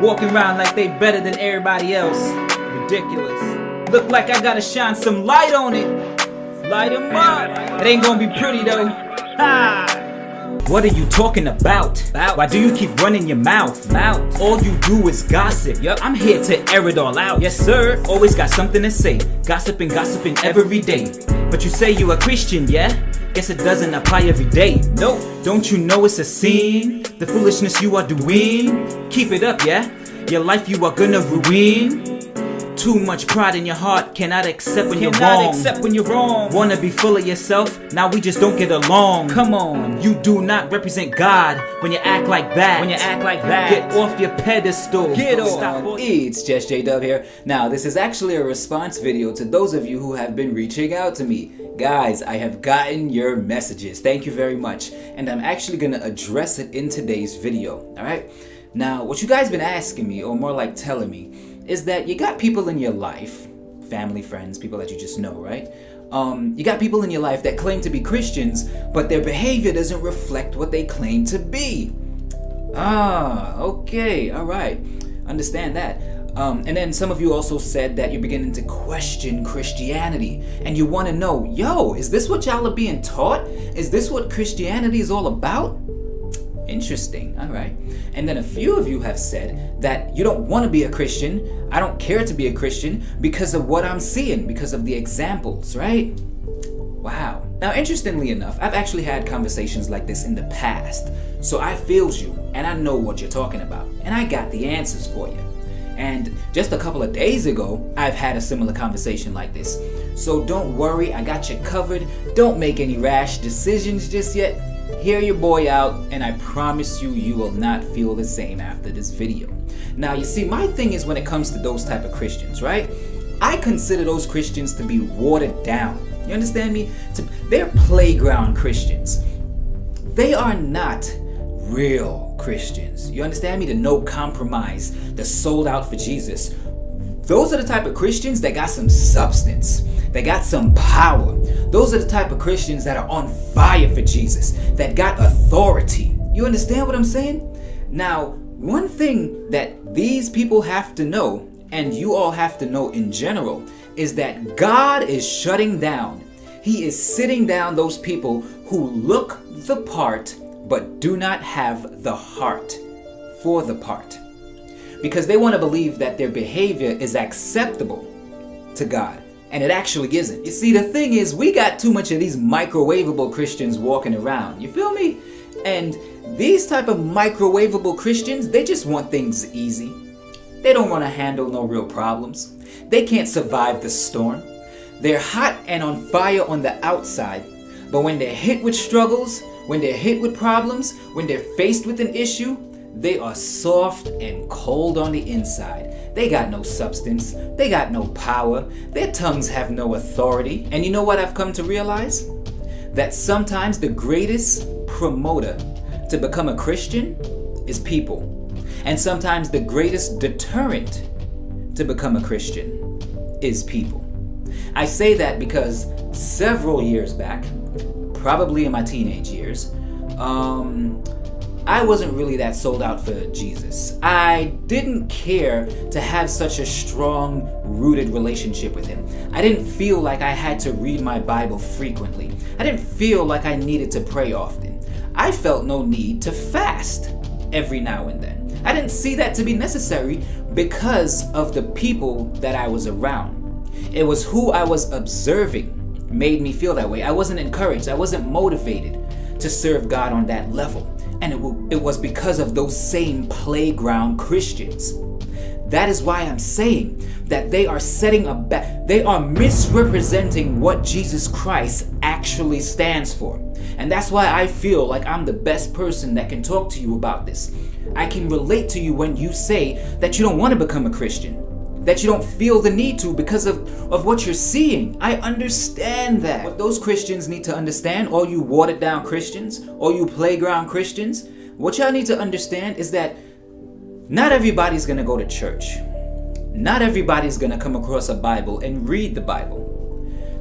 Walking around like they better than everybody else. Ridiculous. Look like I gotta shine some light on it. Light 'em up. It ain't gonna be pretty though. Ha! What are you talking about? Why do you keep running your mouth? All you do is gossip. I'm here to air it all out. Yes sir. Always got something to say. Gossiping every day. But you say you a Christian, yeah? Guess it doesn't apply every day. Nope. Don't you know it's a sin? The foolishness you are doing. Keep it up, yeah? Your life you are gonna ruin. Too much pride in your heart, cannot accept when you're wrong. Wanna be full of yourself, now we just don't get along. Come on, you do not represent God when you act like that. Get off your pedestal. Get off. It's JESS here. Now this is actually a response video to those of you who have been reaching out to me. Guys, I have gotten your messages. Thank you very much. And I'm actually gonna address it in today's video. Alright? Now, what you guys been asking me, or more like telling me, is that you got people in your life, family, friends, people that you just know, right? You got people in your life that claim to be Christians, but their behavior doesn't reflect what they claim to be. Okay, alright. Understand that. And then some of you also said that you're beginning to question Christianity, and you want to know, yo, is this what y'all are being taught? Is this what Christianity is all about? Interesting, alright. And then a few of you have said that you don't want to be a Christian, I don't care to be a Christian because of what I'm seeing, because of the examples, right? Wow. Now, interestingly enough, I've actually had conversations like this in the past, so I feels you, and I know what you're talking about, and I got the answers for you. And just a couple of days ago, I've had a similar conversation like this. So don't worry, I got you covered. Don't make any rash decisions just yet. Hear your boy out, and I promise you, you will not feel the same after this video. Now, you see, my thing is when it comes to those type of Christians, right? I consider those Christians to be watered down. You understand me? They're playground Christians. They are not real Christians. You understand me? The no compromise, the sold out for Jesus. Those are the type of Christians that got some substance. They got some power. Those are the type of Christians that are on fire for Jesus, that got authority. You understand what I'm saying? Now, one thing that these people have to know, and you all have to know in general, is that God is shutting down. He is sitting down those people who look the part, but do not have the heart for the part. Because they want to believe that their behavior is acceptable to God. And it actually isn't. You see, the thing is, we got too much of these microwavable Christians walking around. You feel me? And these type of microwavable Christians, they just want things easy. They don't want to handle no real problems. They can't survive the storm. They're hot and on fire on the outside. But when they're hit with struggles, when they're hit with problems, when they're faced with an issue, they are soft and cold on the inside. They got no substance. They got no power. Their tongues have no authority. And you know what I've come to realize? That sometimes the greatest promoter to become a Christian is people. And sometimes the greatest deterrent to become a Christian is people. I say that because several years back, probably in my teenage years, I wasn't really that sold out for Jesus. I didn't care to have such a strong, rooted relationship with him. I didn't feel like I had to read my Bible frequently. I didn't feel like I needed to pray often. I felt no need to fast every now and then. I didn't see that to be necessary because of the people that I was around. It was who I was observing made me feel that way. I wasn't encouraged. I wasn't motivated to serve God on that level. And it was because of those same playground Christians. That is why I'm saying that they are they are misrepresenting what Jesus Christ actually stands for. And that's why I feel like I'm the best person that can talk to you about this. I can relate to you when you say that you don't want to become a Christian, that you don't feel the need to because of what you're seeing. I understand that. What those Christians need to understand, all you watered down Christians, all you playground Christians, what y'all need to understand is that not everybody's gonna go to church. Not everybody's gonna come across a Bible and read the Bible.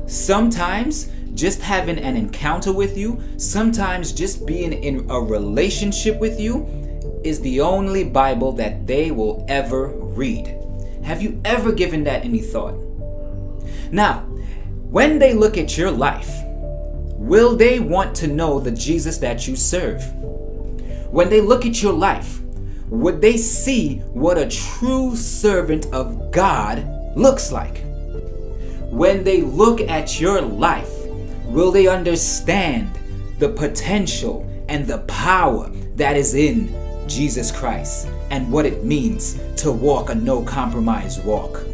Sometimes just having an encounter with you, sometimes just being in a relationship with you is the only Bible that they will ever read. Have you ever given that any thought? Now, when they look at your life, will they want to know the Jesus that you serve? When they look at your life, would they see what a true servant of God looks like? When they look at your life, will they understand the potential and the power that is in Jesus Christ and what it means to walk a no compromise walk?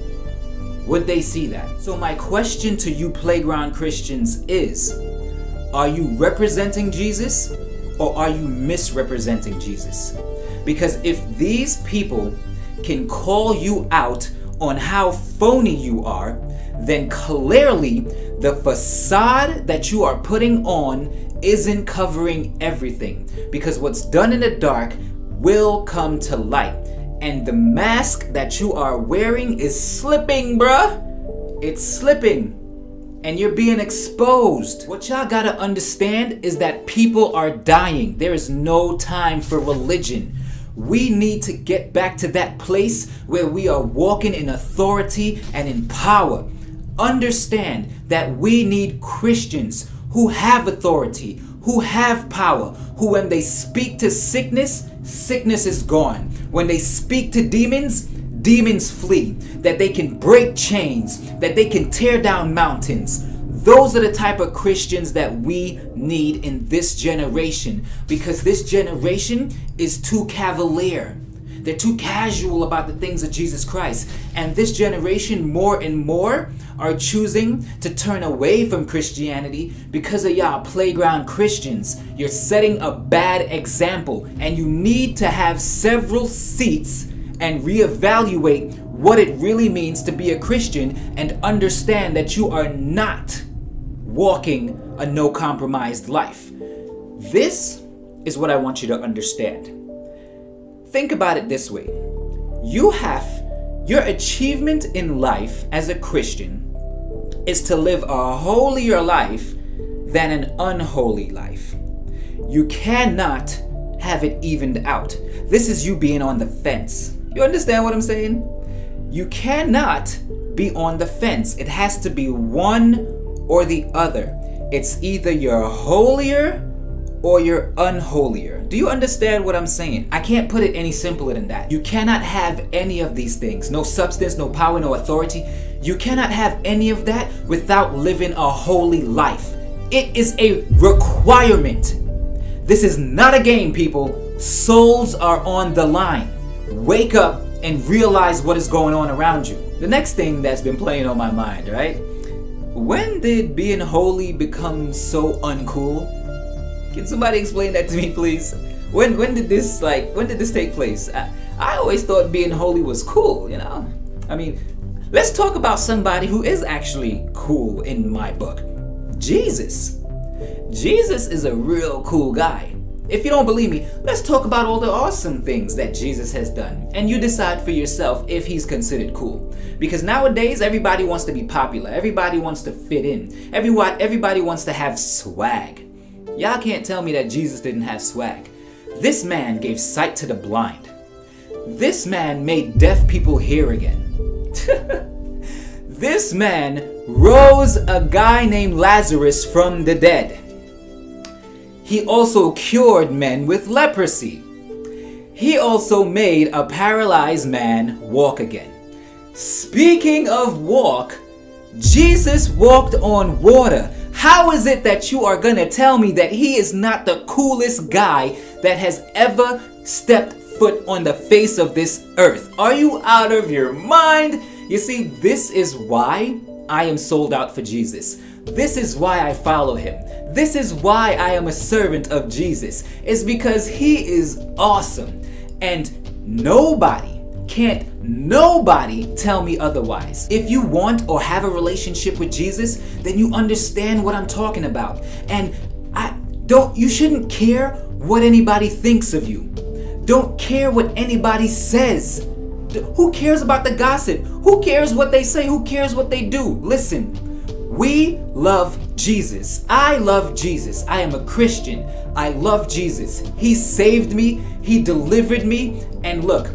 Would they see that? So my question to you playground Christians is, are you representing Jesus or are you misrepresenting Jesus? Because if these people can call you out on how phony you are, then clearly the facade that you are putting on isn't covering everything. Because what's done in the dark will come to light. And the mask that you are wearing is slipping, bruh. It's slipping. And you're being exposed. What y'all gotta understand is that people are dying. There is no time for religion. We need to get back to that place where we are walking in authority and in power. Understand that we need Christians who have authority, who have power, who when they speak to sickness, sickness is gone. When they speak to demons, demons flee. That they can break chains, that they can tear down mountains. Those are the type of Christians that we need in this generation, because this generation is too cavalier. They're too casual about the things of Jesus Christ. And this generation more and more are choosing to turn away from Christianity because of y'all playground Christians. You're setting a bad example, and you need to have several seats and reevaluate what it really means to be a Christian and understand that you are not walking a no compromised life. This is what I want you to understand. Think about it this way. Your achievement in life as a Christian is to live a holier life than an unholy life. You cannot have it evened out. This is you being on the fence. You understand what I'm saying? You cannot be on the fence. It has to be one or the other. It's either you're holier or you're unholier. Do you understand what I'm saying? I can't put it any simpler than that. You cannot have any of these things. No substance, no power, no authority. You cannot have any of that without living a holy life. It is a requirement. This is not a game, people. Souls are on the line. Wake up and realize what is going on around you. The next thing that's been playing on my mind, right? When did being holy become so uncool? Can somebody explain that to me, please? When did this take place? I always thought being holy was cool, you know? I mean, let's talk about somebody who is actually cool in my book. Jesus. Jesus is a real cool guy. If you don't believe me, let's talk about all the awesome things that Jesus has done. And you decide for yourself if he's considered cool. Because nowadays, everybody wants to be popular. Everybody wants to fit in. Everybody wants to have swag. Y'all can't tell me that Jesus didn't have swag. This man gave sight to the blind. This man made deaf people hear again. This man rose a guy named Lazarus from the dead. He also cured men with leprosy. He also made a paralyzed man walk again. Speaking of walk, Jesus walked on water. How is it that you are gonna tell me that he is not the coolest guy that has ever stepped foot on the face of this earth? Are you out of your mind? You see, this is why I am sold out for Jesus. This is why I follow him. This is why I am a servant of Jesus. It's because he is awesome. And can't nobody tell me otherwise. If you want or have a relationship with Jesus, then you understand what I'm talking about. And you shouldn't care what anybody thinks of you. Don't care what anybody says. Who cares about the gossip? Who cares what they say? Who cares what they do? Listen, we love Jesus. I love Jesus. I am a Christian. I love Jesus. He saved me. He delivered me, and look,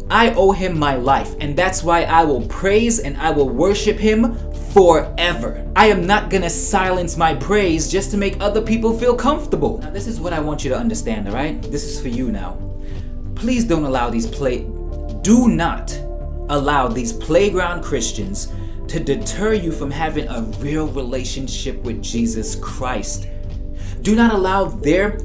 I owe him my life, and that's why I will praise and I will worship him forever. I am not gonna silence my praise just to make other people feel comfortable. Now this is what I want you to understand, alright? This is for you now. Please don't allow do not allow these playground Christians to deter you from having a real relationship with Jesus Christ. Do not allow their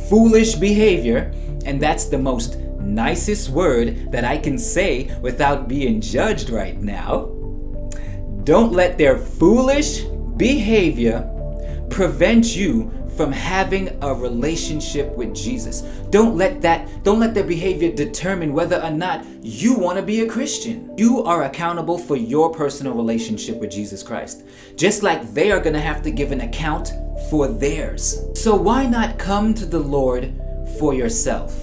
foolish behavior, and that's the most nicest word that I can say without being judged right now. Don't let their foolish behavior prevent you from having a relationship with Jesus. Don't let their behavior determine whether or not you want to be a Christian. You are accountable for your personal relationship with Jesus Christ, just like they are going to have to give an account for theirs. So why not come to the Lord for yourself?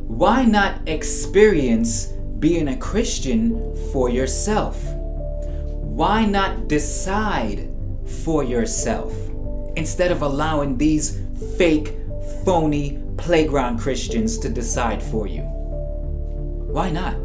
Why not experience being a Christian for yourself? Why not decide for yourself instead of allowing these fake, phony playground Christians to decide for you? Why not?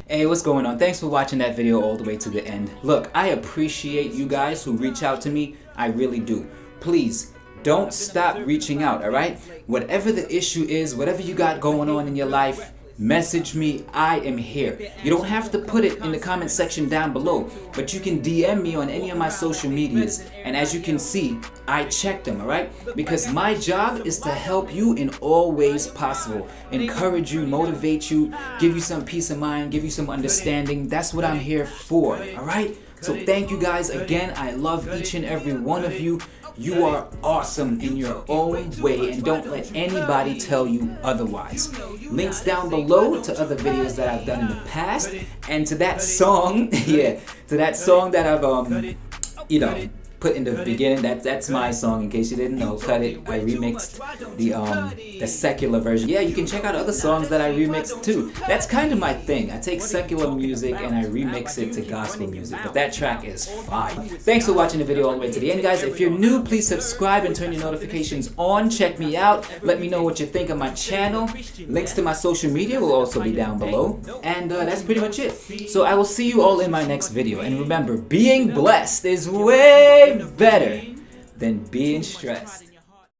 Hey, what's going on? Thanks for watching that video all the way to the end. Look, I appreciate you guys who reach out to me. I really do. Please, don't stop reaching out, alright? Whatever the issue is, whatever you got going on in your life, message me. I am here. You don't have to put it in the comment section down below, but you can DM me on any of my social medias, and as you can see, I check them, alright? Because my job is to help you in all ways possible. Encourage you, motivate you, give you some peace of mind, give you some understanding. That's what I'm here for, alright? So thank you guys again. I love each and every one of you. You are awesome in your own way, and don't let anybody tell you otherwise. Links down below to other videos that I've done in the past, and to that song, to that song that I've put in the beginning. That's my song, in case you didn't know. Cut It. I remixed the secular version. Yeah, you can check out other songs that I remixed too. That's kind of my thing. I take secular music and I remix it to gospel music, but that track is fire. Thanks for watching the video all the way to the end, guys. If you're new, please subscribe and turn your notifications on. Check me out. Let me know what you think of my channel. Links to my social media will also be down below. And that's pretty much it. So I will see you all in my next video. And remember, being blessed is way better than being stressed.